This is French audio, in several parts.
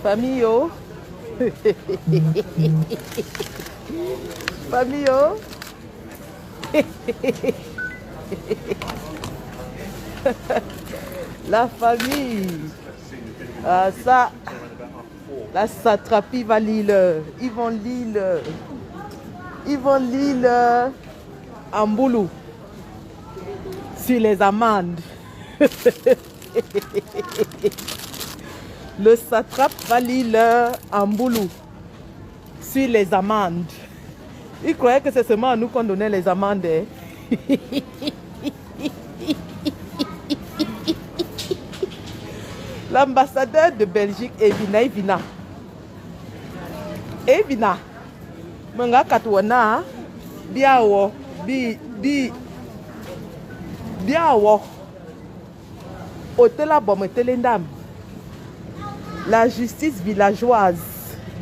Famille, oh. Famille, oh. La famille. Ah, ça. La satrapie va Lille. Ils vont Lille. Ils vont Lille en boulot. Sur les amendes. Le satrape va Lille en boulot. Sur les amendes. Il croyait que c'est seulement à nous qu'on donnait les amendes. L'ambassadeur de Belgique, Evina. Evina. Menga katwana. Biawo. Biawo. Hôtel à Bometelendam. La justice villageoise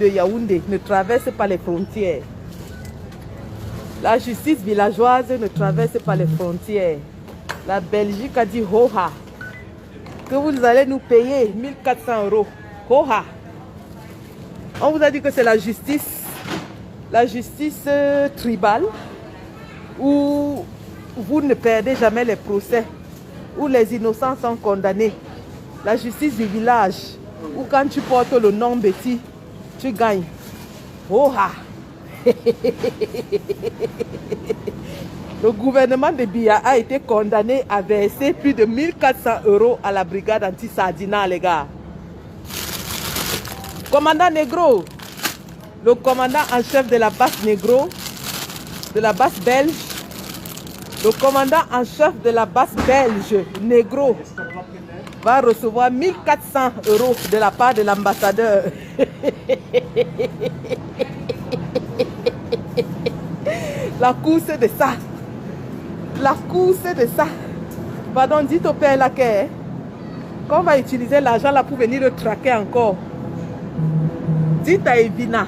de Yaoundé ne traverse pas les frontières. La justice villageoise ne traverse pas les frontières. La Belgique a dit hoha, que vous allez nous payer 1400 €. Hoha. On vous a dit que c'est la justice tribale, où vous ne perdez jamais les procès, où les innocents sont condamnés. La justice du village, où quand tu portes le nom Betty, tu gagnes. Oha! Le gouvernement de Biya a été condamné à verser plus de 1400 € à la brigade anti-Sardina, les gars. Commandant Negro, le commandant en chef de la base Negro, de la base belge, le commandant en chef de la base belge Negro va recevoir 1400 € de la part de l'ambassadeur. La course de ça. La course de ça. Pardon, dites au père là qu'on va utiliser l'argent là pour venir le traquer encore. Dites à Evina.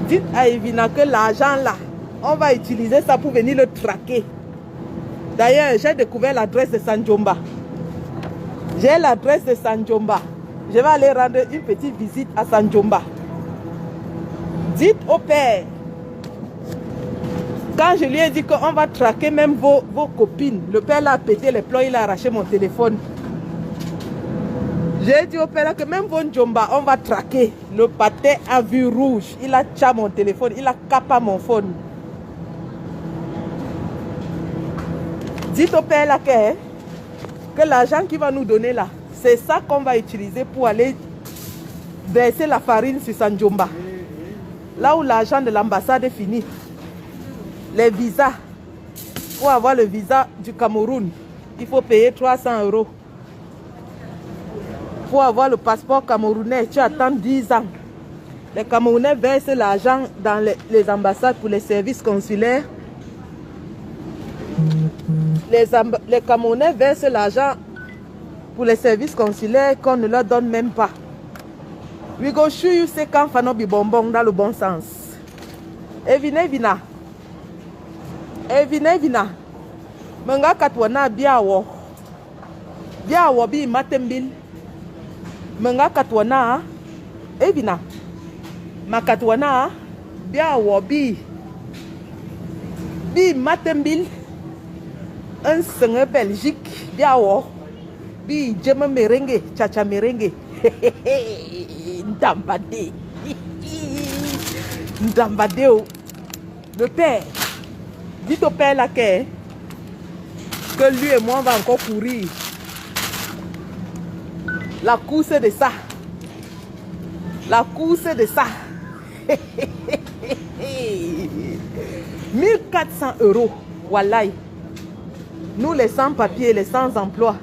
Dites à Evina que l'argent là, on va utiliser ça pour venir le traquer. D'ailleurs, j'ai découvert l'adresse de Sanjomba. J'ai l'adresse de Sanjomba. Je vais aller rendre une petite visite à Sanjomba. Dites au père. Quand je lui ai dit qu'on va traquer même vos copines, le père l'a pété les plombs, il a arraché mon téléphone. J'ai dit au père que même vos Njomba, on va traquer. Le pâté a vu rouge, il a tcha mon téléphone, il a capé mon phone. Dites au père là que l'argent qu'il va nous donner là, c'est ça qu'on va utiliser pour aller verser la farine sur Sanjomba. Là où l'argent de l'ambassade est fini. Les visas, pour avoir le visa du Cameroun, il faut payer 300 €. Pour avoir le passeport camerounais, tu attends 10 ans. Les Camerounais versent l'argent dans les ambassades pour les services consulaires. Les Camerounais versent l'argent pour les services consulaires qu'on ne leur donne même pas. We go show you c'est quand Fanobi bonbon dans le bon sens. Evina. Evina. Menga katwana biawo. Biawo bi matembil. Menga katwana. Evina. Makatwana biawo bi. Bi matembil. Un senge Belgique biawo. Bi jema merengue, chacha merengue. Ndambade. Ndambadeo. Le père. Dites au père là que lui et moi on va encore courir. La course de ça. La course de ça. 1400 €. Wallahi. Nous les sans-papiers, les sans-emploi.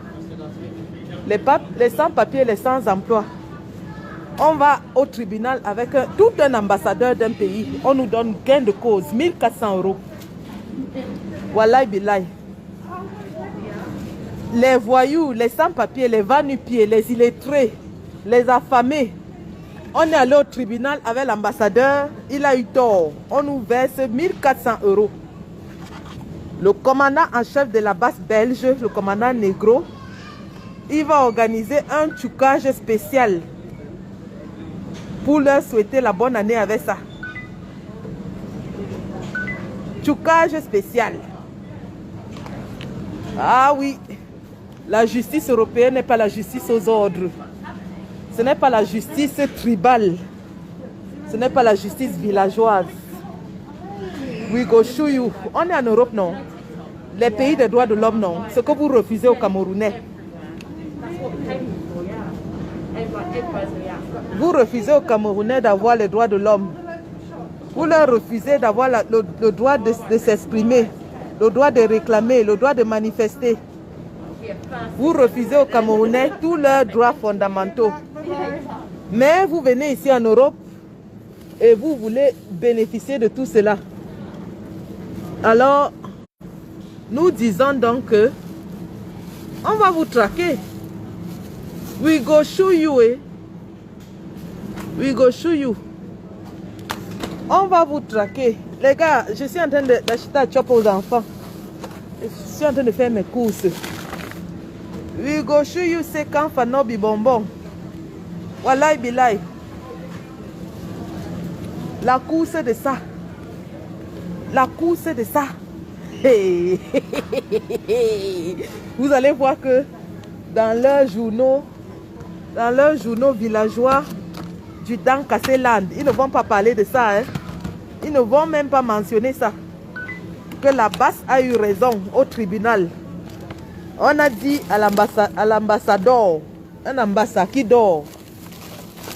Les sans-papiers, les sans-emploi. On va au tribunal avec tout un ambassadeur d'un pays. On nous donne gain de cause. 1400 €. Wallahi billahi. Les voyous, les sans-papiers, les va-nu-pieds, les illettrés, les affamés, On est allé au tribunal avec l'ambassadeur. Il a eu tort. On nous verse 1400 €. Le commandant en chef de la base belge, le commandant Negro, il va organiser un tchoukage spécial pour leur souhaiter la bonne année avec ça. Tchoukage spécial. Ah oui, la justice européenne n'est pas la justice aux ordres. Ce n'est pas la justice tribale. Ce n'est pas la justice villageoise. We go show you. On est en Europe, non? Les pays des droits de l'homme, non? Ce que vous refusez aux Camerounais. Vous refusez aux Camerounais d'avoir les droits de l'homme. Vous leur refusez d'avoir le droit de s'exprimer, le droit de réclamer, le droit de manifester. Vous refusez aux Camerounais tous leurs droits fondamentaux. Mais vous venez ici en Europe et vous voulez bénéficier de tout cela. Alors, nous disons donc que on va vous traquer. We go show you, eh? We go show you. On va vous traquer. Les gars, je suis en train d'acheter un chop aux enfants. Je suis en train de faire mes courses. We go show you, c'est quand Fanobi bonbon. Wallahi bilay. La course de ça. La course de ça. Hey. Vous allez voir que dans leurs journaux villageois du Dankasseland, ils ne vont pas parler de ça. Hein? Ils ne vont même pas mentionner ça. Que la basse a eu raison au tribunal. On a dit à l'ambassadeur, un ambassadeur qui dort.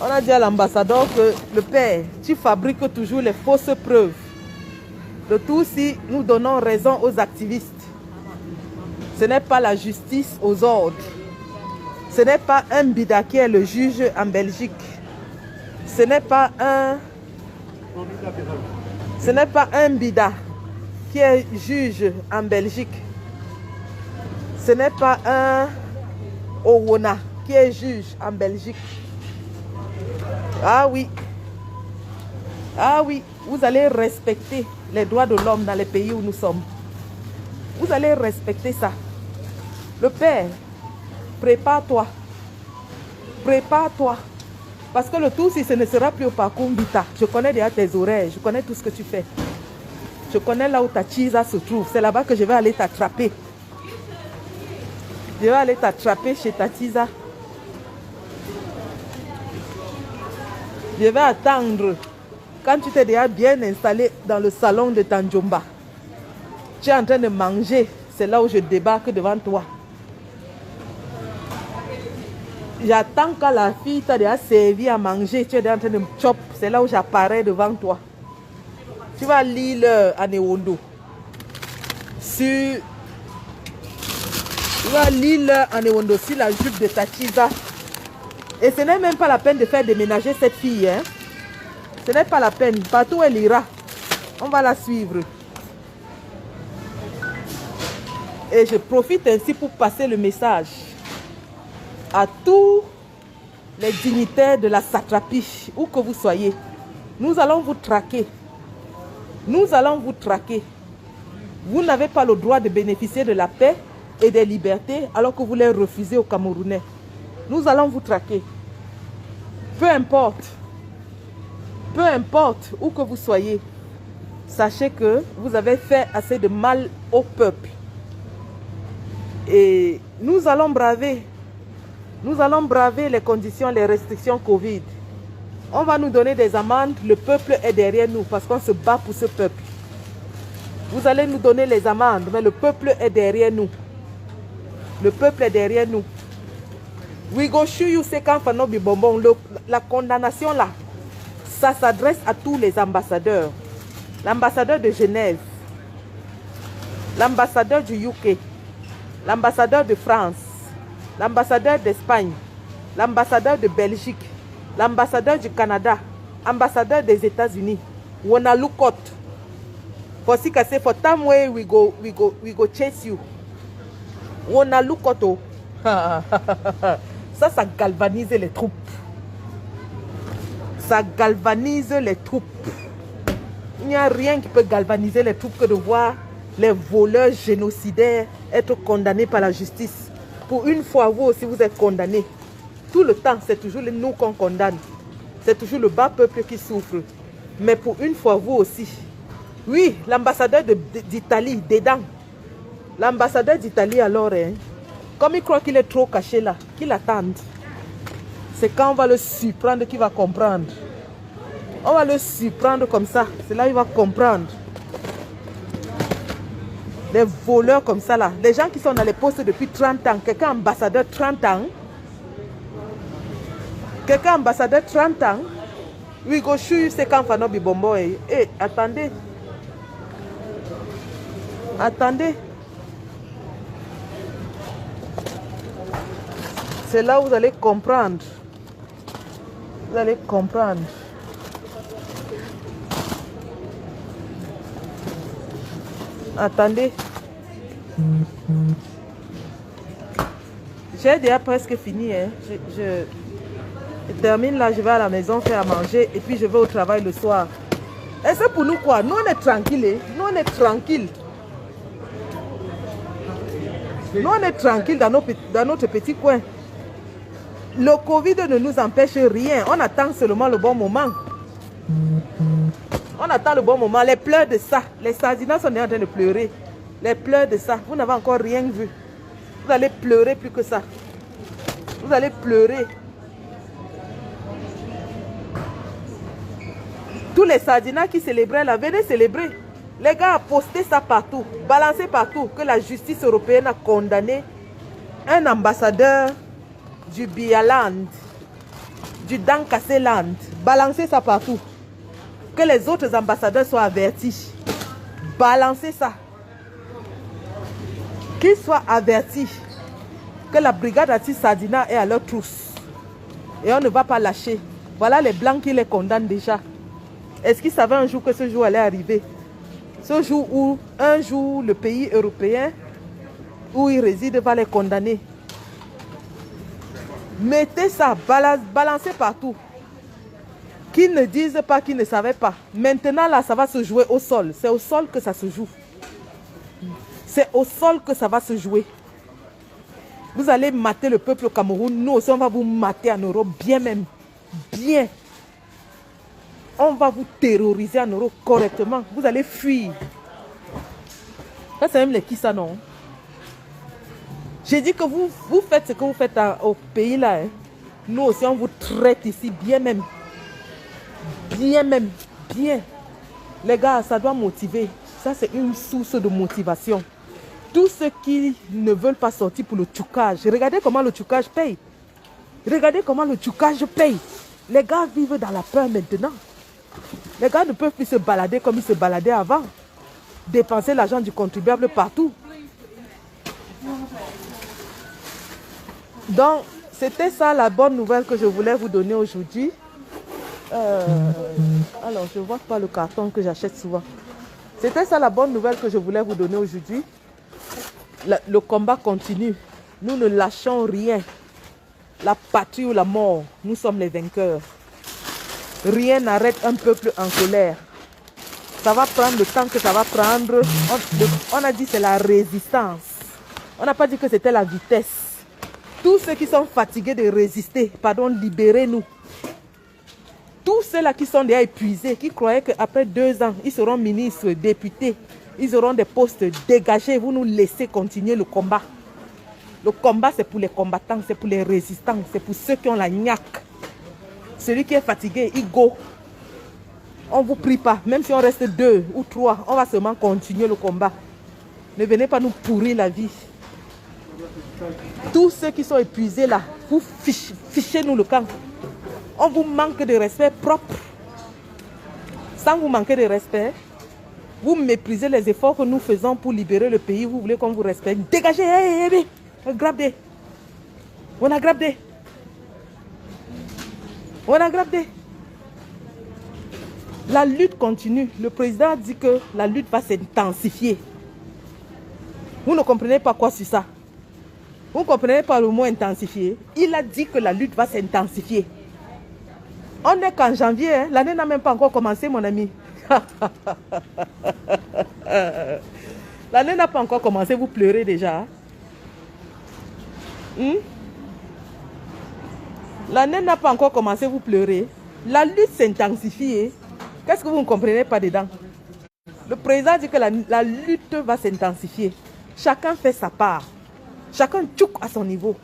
On a dit à l'ambassadeur que le père, tu fabriques toujours les fausses preuves. De tout si nous donnons raison aux activistes. Ce n'est pas la justice aux ordres. Ce n'est pas un bida qui est le juge en Belgique. Ce n'est pas un bida qui est juge en Belgique. Ce n'est pas un Owona qui est juge en Belgique. Ah oui. Ah oui, vous allez respecter les droits de l'homme dans les pays où nous sommes. Vous allez respecter ça. Le père, prépare-toi. Prépare-toi. Parce que le tout, si ce ne sera plus au parcours Vita, je connais déjà tes oreilles, je connais tout ce que tu fais. Je connais là où ta chisa se trouve. C'est là-bas que je vais aller t'attraper. Je vais aller t'attraper chez ta chisa. Je vais attendre. Quand tu t'es déjà bien installé dans le salon de Tanjomba, tu es en train de manger. C'est là où je débarque devant toi. J'attends quand la fille t'a déjà servi à manger. Tu es déjà en train de me chop. C'est là où j'apparais devant toi. Tu vas lire l'heure à Newondo. Tu vas lire l'heure à Newondo sur la jupe de ta chisa. Et ce n'est même pas la peine de faire déménager cette fille. Hein? Ce n'est pas la peine. Partout où elle ira, on va la suivre. Et je profite ainsi pour passer le message à tous les dignitaires de la satrapie, où que vous soyez. Nous allons vous traquer. Nous allons vous traquer. Vous n'avez pas le droit de bénéficier de la paix et des libertés alors que vous les refusez aux Camerounais. Nous allons vous traquer. Peu importe où que vous soyez, sachez que vous avez fait assez de mal au peuple. Et nous allons braver les conditions, les restrictions Covid. On va nous donner des amendes, le peuple est derrière nous parce qu'on se bat pour ce peuple. Vous allez nous donner les amendes, mais le peuple est derrière nous. Le peuple est derrière nous. We go show you c'est quand Fanobi bonbon. La condamnation là, ça s'adresse à tous les ambassadeurs. L'ambassadeur de Genève, l'ambassadeur du UK, l'ambassadeur de France, l'ambassadeur d'Espagne, l'ambassadeur de Belgique, l'ambassadeur du Canada, l'ambassadeur des États-Unis. Wona lookot. For si say for time way we go chase you. Wona lookoto. Ça galvanise les troupes. Ça galvanise les troupes. Il n'y a rien qui peut galvaniser les troupes que de voir les voleurs génocidaires être condamnés par la justice. Pour une fois, vous aussi, vous êtes condamnés. Tout le temps, c'est toujours les nous qu'on condamne. C'est toujours le bas peuple qui souffre. Mais pour une fois, vous aussi. Oui, l'ambassadeur d'Italie, dedans. L'ambassadeur d'Italie, alors, hein, comme il croit qu'il est trop caché là, qu'il attende. C'est quand on va le surprendre qu'il va comprendre. On va le surprendre comme ça. C'est là qu'il va comprendre. Des voleurs comme ça là. Les gens qui sont dans les postes depuis 30 ans. Quelqu'un ambassadeur 30 ans. Quelqu'un ambassadeur 30 ans. Oui, Gauchu, c'est quand Fano Bibombo. Eh, attendez. Attendez. C'est là où vous allez comprendre. Vous allez comprendre. Attendez. J'ai déjà presque fini. Hein. Je termine là, je vais à la maison faire à manger et puis je vais au travail le soir. Et c'est pour nous quoi? Nous on est tranquille. Hein? Nous on est tranquille. Nous on est tranquille dans notre petit coin. Le Covid ne nous empêche rien. On attend seulement le bon moment. On attend le bon moment. Les pleurs de ça. Les sardinats sont en train de pleurer. Les pleurs de ça. Vous n'avez encore rien vu. Vous allez pleurer plus que ça. Vous allez pleurer. Tous les sardinats qui célébraient là, venez célébrer. Les gars ont posté ça partout. Balancé partout. Que la justice européenne a condamné un ambassadeur du Bialand, du Dankasseland. Balancez ça partout. Que les autres ambassadeurs soient avertis. Balancez ça. Qu'ils soient avertis. Que la brigade anti-sardina est à leur trousse. Et on ne va pas lâcher. Voilà les blancs qui les condamnent déjà. Est-ce qu'ils savaient un jour que ce jour allait arriver? Ce jour où, un jour, le pays européen où ils résident va les condamner. Mettez ça, balancez partout. Qu'ils ne disent pas qu'ils ne savaient pas. Maintenant, là, ça va se jouer au sol. C'est au sol que ça se joue. C'est au sol que ça va se jouer. Vous allez mater le peuple au Cameroun. Nous aussi, on va vous mater en Europe. Bien même. Bien. On va vous terroriser en Europe correctement. Vous allez fuir. Ça, c'est même les qui ça, non? J'ai dit que vous faites ce que vous faites au pays là. Hein. Nous aussi, on vous traite ici bien même. Bien même. Bien. Les gars, ça doit motiver. Ça, c'est une source de motivation. Tous ceux qui ne veulent pas sortir pour le tchoukage. Regardez comment le tchoukage paye. Regardez comment le tchoukage paye. Les gars vivent dans la peur maintenant. Les gars ne peuvent plus se balader comme ils se baladaient avant. Dépenser l'argent du contribuable partout. Donc, c'était ça la bonne nouvelle que je voulais vous donner aujourd'hui. Alors, je ne vois pas le carton que j'achète souvent. C'était ça la bonne nouvelle que je voulais vous donner aujourd'hui. Le combat continue. Nous ne lâchons rien. La patrie ou la mort, nous sommes les vainqueurs. Rien n'arrête un peuple en colère. Ça va prendre le temps que ça va prendre. On a dit que c'est la résistance. On n'a pas dit que c'était la vitesse. Tous ceux qui sont fatigués de résister, pardon, libérez-nous. Tous ceux-là qui sont déjà épuisés, qui croyaient qu'après 2 ans, ils seront ministres, députés, ils auront des postes dégagés, vous nous laissez continuer le combat. Le combat, c'est pour les combattants, c'est pour les résistants, c'est pour ceux qui ont la gnaque. Celui qui est fatigué, il go. On ne vous prie pas, même si on reste 2 ou 3, on va seulement continuer le combat. Ne venez pas nous pourrir la vie. Tous ceux qui sont épuisés là, vous fichez-nous le camp. On vous manque de respect propre. Sans vous manquer de respect, vous méprisez les efforts que nous faisons pour libérer le pays. Vous voulez qu'on vous respecte. Dégagez, hey, grabez. On a grabé. On a grabé. La lutte continue. Le président a dit que la lutte va s'intensifier. Vous ne comprenez pas quoi sur ça? Vous ne comprenez pas le mot intensifier? Il a dit que la lutte va s'intensifier. On est qu'en janvier, hein? L'année n'a même pas encore commencé, mon ami. L'année n'a pas encore commencé, vous pleurez déjà. L'année n'a pas encore commencé, vous pleurez. La lutte s'intensifie. Qu'est-ce que vous ne comprenez pas dedans? Le président dit que la lutte va s'intensifier. Chacun fait sa part. Chacun tchouk à son niveau.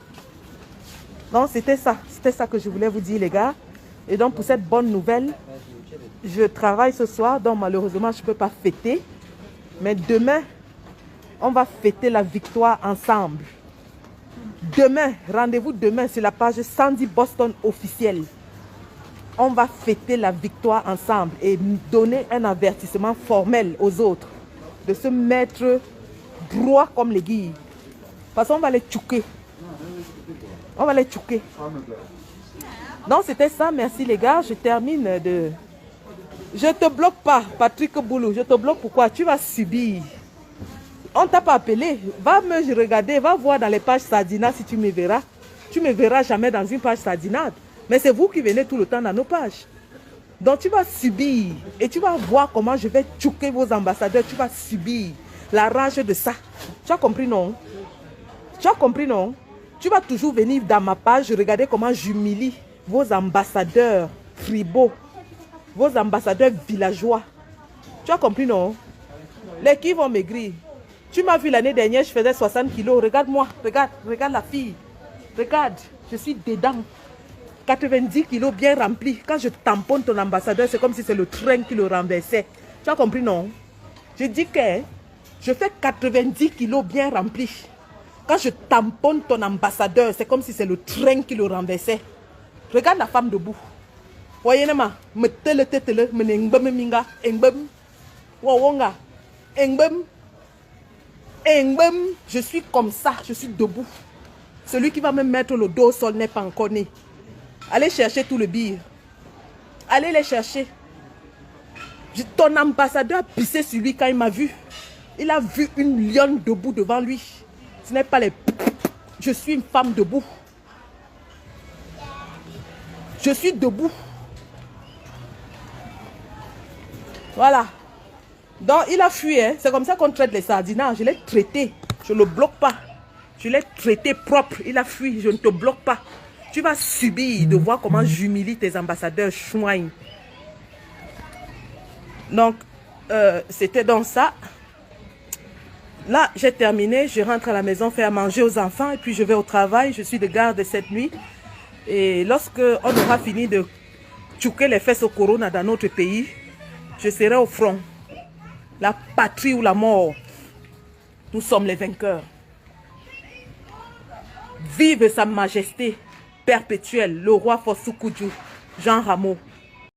Donc c'était ça que je voulais vous dire, les gars. Et donc pour cette bonne nouvelle, je travaille ce soir, donc malheureusement je ne peux pas fêter. Mais demain, on va fêter la victoire ensemble. Demain, rendez-vous demain sur la page Sandy Boston officielle. On va fêter la victoire ensemble et donner un avertissement formel aux autres de se mettre droit comme les guilles. Parce qu'on va les tchouquer. On va les tchouquer. Donc c'était ça, merci les gars. Je termine de... Je te bloque pas, Patrick Boulou. Je te bloque pourquoi? Tu vas subir. On t'a pas appelé. Va me regarder, va voir dans les pages Sardina si tu me verras. Tu ne me verras jamais dans une page Sardinade. Mais c'est vous qui venez tout le temps dans nos pages. Donc tu vas subir. Et tu vas voir comment je vais tchouquer vos ambassadeurs. Tu vas subir la rage de ça. Tu as compris, non? Tu as compris, non? Tu vas toujours venir dans ma page, regarder comment j'humilie vos ambassadeurs tribaux. Vos ambassadeurs villageois. Tu as compris, non? Les qui vont maigrir. Tu m'as vu l'année dernière, je faisais 60 kilos. Regarde-moi, regarde la fille. Regarde, je suis dedans. 90 kilos bien remplis. Quand je tamponne ton ambassadeur, c'est comme si c'est le train qui le renversait. Tu as compris, non? Je dis que je fais 90 kilos bien remplis. Quand je tamponne ton ambassadeur, c'est comme si c'est le train qui le renversait. Regarde la femme debout. Voyez, me tele tetele, me nengbem minga, engbem, wawonga, engbem, engbem. Je suis comme ça, je suis debout. Celui qui va me mettre le dos au sol n'est pas encore né. Allez chercher tout le bire. Allez les chercher. Ton ambassadeur a pissé sur lui quand il m'a vu. Il a vu une lionne debout devant lui. Ce n'est pas les... Je suis une femme debout. Je suis debout. Voilà. Donc il a fui. Hein. C'est comme ça qu'on traite les sardinards. Je l'ai traité. Je ne le bloque pas. Je l'ai traité propre. Il a fui. Je ne te bloque pas. Tu vas subir de voir comment j'humilie tes ambassadeurs chouin. Donc, c'était donc ça. Là, j'ai terminé. Je rentre à la maison faire à manger aux enfants. Et puis, je vais au travail. Je suis de garde cette nuit. Et lorsque on aura fini de tchouquer les fesses au corona dans notre pays, je serai au front. La patrie ou la mort. Nous sommes les vainqueurs. Vive sa majesté perpétuelle, le roi Fossou Koudjou, Jean Rameau.